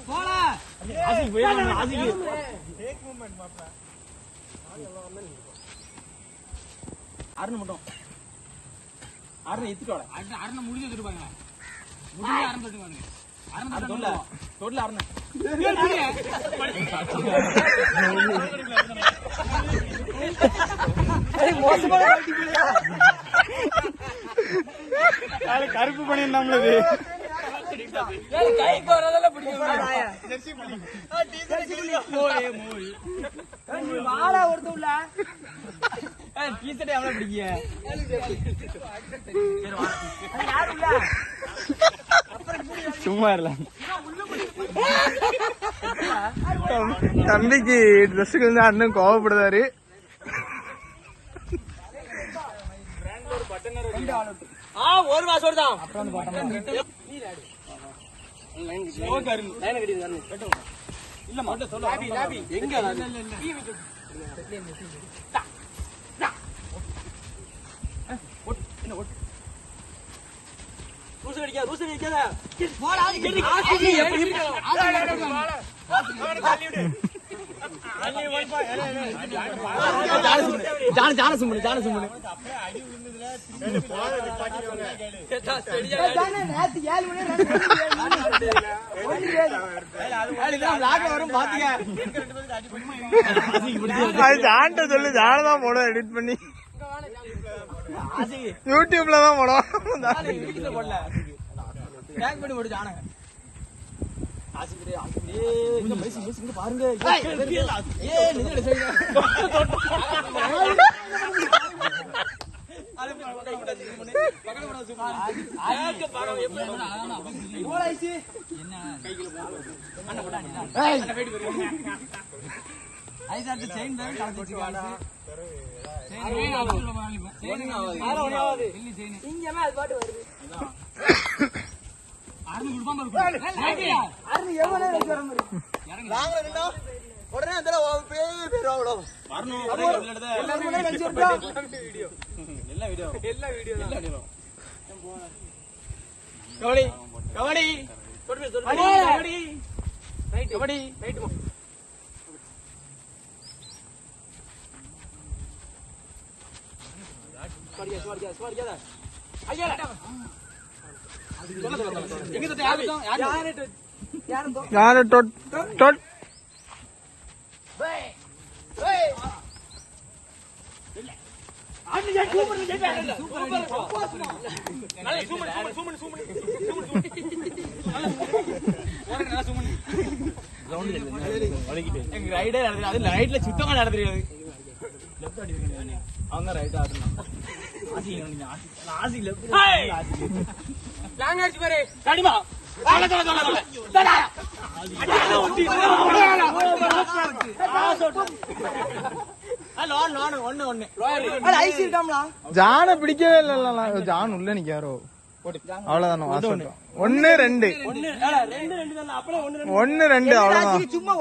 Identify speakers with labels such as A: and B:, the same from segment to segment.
A: போடா ஆசிக்கு போய் ஆசிக்கு take movement பாப்பா அருண் மட்டும் அருண் இத்துட்டோட அருண் முடிஞ்சு வச்சிருப்பாங்க முடிஞ்சு அருண் தொட்டுவாங்க அருண் தொட்டல தொட்டல அருண் ஏய் மோசமான குவாலிட்டி கால கருப்பு பண்ணி நம்மளுது ஏய் கை போறதல பிடிக்கும் ஜெர்சி புலி டீ-ஷர்ட் புலி மோய் மோய் நீ வாடா ஒருதுல ஏய் டீ-ஷர்ட் எவ்வளவு பிடிக்கிய யாரு இல்ல சும்மா இல்ல
B: தம்பிக்கு ட்ரெஸ்ஸுக்கு வந்து அண்ணன் கோவப்படுறாரு.
A: ஒரு மாசம் தான் அப்புறம் வந்து பட்டன் லைன் கட்டி இல்ல மட்டும் சொல்ல லாபி லாபி எங்க என்ன ஓட் ரூஸ் அடிக்காத போடா ஆசி எப்படி ஜான சும்முனு அப்படியே அடி விழுந்ததுல திரும்பி போற நிப்பாட்டிடுவாங்க ஜான நேத்து 7 மணி 2 லாக் வரும் பாத்துங்க ரெண்டு பேருக்கு அடி பண்ணி
B: அது ஜான்ட்ட சொல்லு ஜான தான் போடும் எடிட் பண்ணி யூடியூப்ல தான் போடும்
A: வீட்டுல போடல டேக் பண்ணி போடு ஜான ஆசிபிரே கொஞ்சம் மைசி பாருங்க ஏய் நின்னு செய்யுங்க அरे பக்கத்துல போடா சூப்பர் ஆக்க பாரு எப்படி போடா ஐசி என்ன கைக்குள்ள போடு அண்ணா போடா ஏய் அண்ணா வெயிட் பண்ணு ஐசாட்டு செயின் தான் கலந்துச்சு காலு செயின் ஆவாது இல்ல செயின் இங்கமே அது பாட்டு வருது அருண் குடுப்பாம இருக்கு அருண் எவ்வளவு நேரம் வர மாதிரி வாங்க நின்னா உடனே அந்த பேர் வாங்கடா அருண் எல்லாரும் வெச்சு விட்டா எல்லா video kabaddi kabaddi kabaddi right kabaddi right smart ஐயா எங்க தட்ட
B: யாரு டொட் டொட்
A: பை பை அண்ணி ஏ சூப்பர் நல்ல சூமன் நல்லா சூமன் கிரவுண்ட் வலிக்கிட்டு எங்க ரைடே நடந்து அது ரைட்ல சுத்தமா நடந்துறியாது லெஃப்ட் அடிக்குங்க அவங்க ரைட் ஆடுறாங்க ஆசி லெஃப்ட் ஆசி லாங் அடிச்சு பாரு கடிமா
B: ஜான பிடிக்கவே இல்ல ஜான் உள்ள நிக்காரோ அவ்வளவுதானோ 1 2 அவ்வளவுதான்
A: சும்மா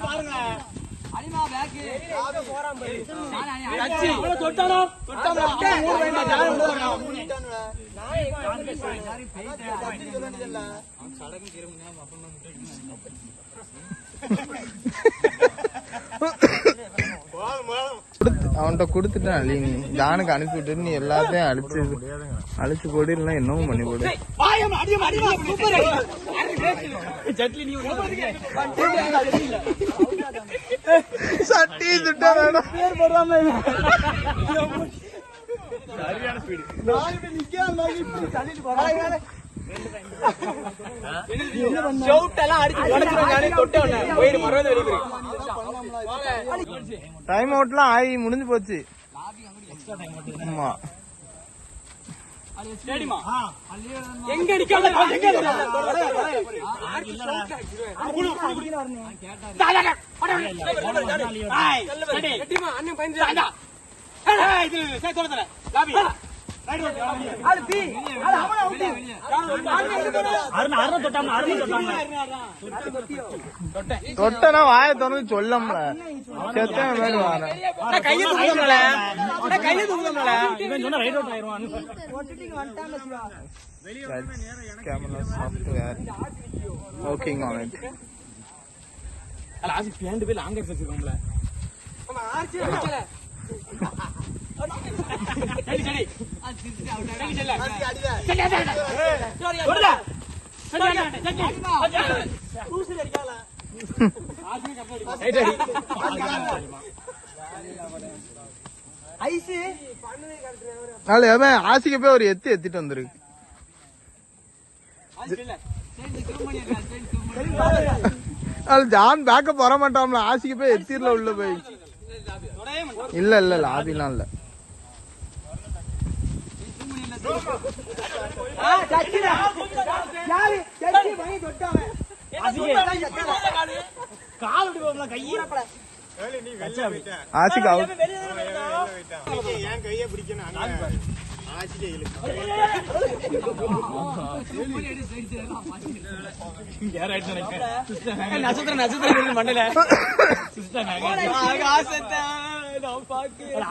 A: பாருங்க அனிமா பேக் ஆபே போறான் பாரு கச்சி அவள தொட்டானோ மூணு வேண்டா ஜான் உள்ள வரணும் சாரி பேய்டா கச்சி சொல்லணும்ல அவன் சடக்கு கிரமுனா அப்பறமா முட்டை
B: அவன்கிட்ட கொடுத்துட்டான் நீ ஜானுக்கு அனுப்பி விட்டு நீ எல்லாத்தையும் அழிச்சு போடு இல்லைன்னா என்னவும் பண்ணி போடு சட்டி சுட்டா வேணும் பேர் போடுறாம சரியான ஸ்பீடு டைம் அவுட்லாம் ஆகி முடிஞ்சு போச்சு. ஆமா
A: எங்க
B: தொட்டனா வாய திறந்து சொல்லம்ல செத்த மாதிரி வரேன்
A: கையை தூக்கல கையை தூக்கல இவன் சொன்னா ரைட் அவுட் ஆயிருவான்
B: camera software working on it
A: அல்ல ஆசி பேண்ட் போய் லாங் எக்ஸஸ் இருக்கும்ல ஆமா ஆர்ச்சி வைக்கல சரி சரி சரி செல்ல ஆசி அடிடா ஓடுடா ஊசி அடிக்கல ஆசி கப்படி ரைட் அடி ஐசி பண்ணவே கரெக்ட்
B: நாளை அவன் ஆசிக்கு போய் ஒரு எத்திட்டு வந்துருக்கு அது ஜான் பேக்கப் வர மாட்டான்ல ஆசிக்கு போய் எத்திரல உள்ள போய் இல்ல இல்ல லாபிலாம் இல்ல ஆசிக்கு அவுட்
C: என் கையை பிடிக்கணும்
A: நட்சத்திரம் நட்சத்திரம் மண்டல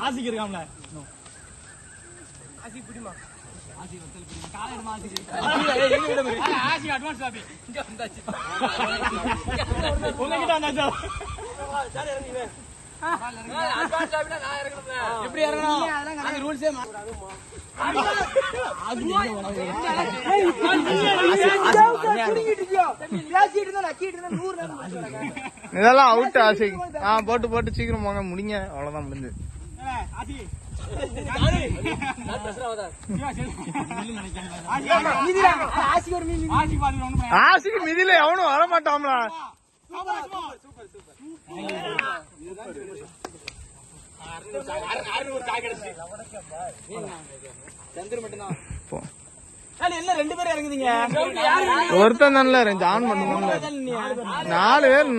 A: ஆசிக்கு இருக்காம்ல ஆசி பிடிமா ஆசி அட்வான்ஸ் ஆபி இங்க வந்தாச்சு உங்ககிட்ட வந்தாச்சு அட்வான்ஸ் ஆபினா நான் இறங்கணும் எப்படி இறங்கணும் அந்த ரூல்ஸே
B: இதெல்லாம் அவுட் ஆசிக்கு போட்டு போட்டு சீக்கிரம் போங்க முடிங்க அவ்வளவுதான் முடிஞ்சு ஆசிக்கு மிதில எவனும் வரமாட்டாம்ல ஒருத்தன் தான்ல ஜான் பண்ணுங்க 4 பேர்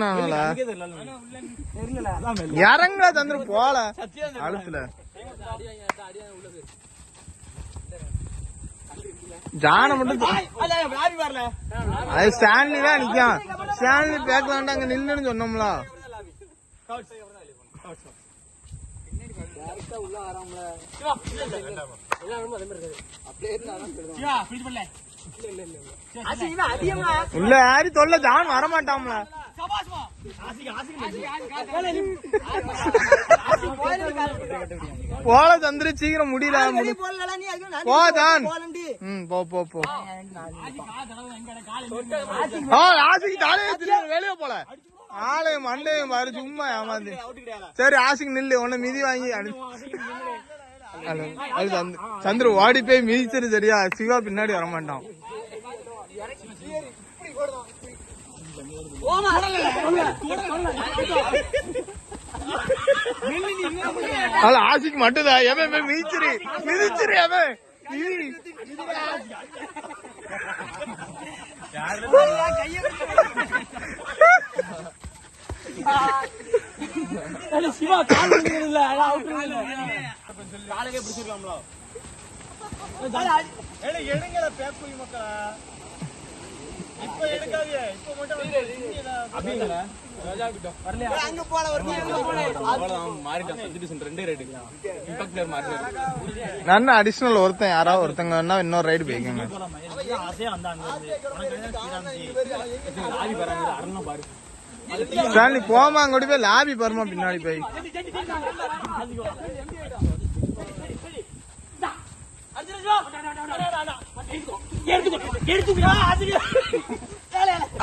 B: இறங்க தந்துரு போல அழுத்துல ஜான மட்டும் அது ஸ்டான்லி தான் நிக்கான் ஸ்டான்லி பேக்கலான்ட்டு அங்க நில்லுன்னு சொன்னோம்ல உள்ள யாரி தொல்ல ஜான் வரமாட்டாம்ல போல தந்துரு சீக்கிரம் முடியல போ ஜான் போ போ போ ஆசிக்கு தலையை வெளியே போல ஆலயம் மண்டையும் பாரு சும்மா ஏமாந்து சரி ஆசிக்கு நில்லு உன்னை மிதி வாங்கி சந்திர ஓடி போய் மிதிச்சிரு சரியா சிவா பின்னாடி வரமாட்டான் ஆசிக்கு மட்டும்தான் எவன் போய் மிதிச்சிரு அவன்
A: சிவா காலகே பிடிச்சிருக்காங்களோ
C: எடுங்கல பேக்குய் மக்களா இப்ப எடுக்காதீங்க இப்ப மட்டும் அங்க போல ஒரு
A: மாறிட்டான் சப்ஸ்டிடியூஷன் 2 ரைட் இம்பாக்ட் பிளேயர் மாறிட்டாரு
B: நான் அடிஷனல் ஒருத்தன் யாராவது ஒருத்தங்க வேணா இன்னொரு ரைடு போய்க்கங்க
A: ஆசையா வந்தாங்க ஆவி வராங்க அரணம் பாரு
B: ஸ்டான்லி போமா அங்கோடி போய் லாபி பருமா பின்னாடி போய்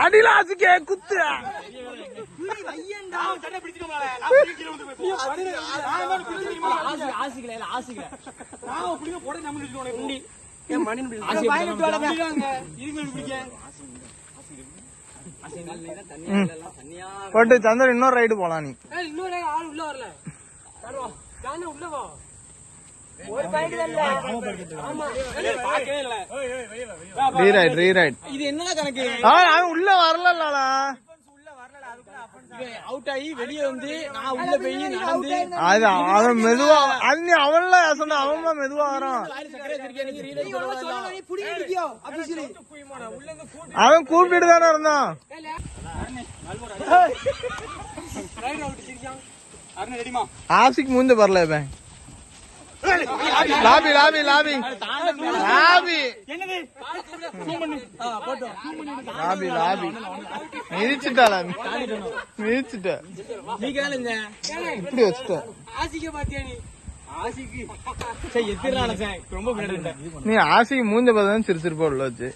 B: அடியில ஆசிக்கே குத்து போட்டு சந்திரன் இன்னொரு ரைடு போலாம் நீ
A: இன்னொரு ஆள் உள்ள வரல உள்ளவா
B: ரீரைட்
A: இது என்னடா கணக்கு
B: அவன் உள்ள வரல
A: அவுட் ஆகி வெளியே வந்து நான் உள்ள போய் நடந்து
B: அது அவன் மெதுவா அது நீ அவன்லாம் சொன்ன அவன் மெதுவா வரான். அவன் கூப்பிட்டு தானே இருந்தான். ஆசிக்கு மூஞ்ச பரல இப்ப லாபி லாபி லாபி லாபி லாபி லாபி மிதிச்சுட்டாள மிதிச்சுட்ட இப்படி வச்சுட்ட நீ ஆசிக்கு மூஞ்ச பார்த்தா சிரிச்சிருப்பா உள்ள வச்சு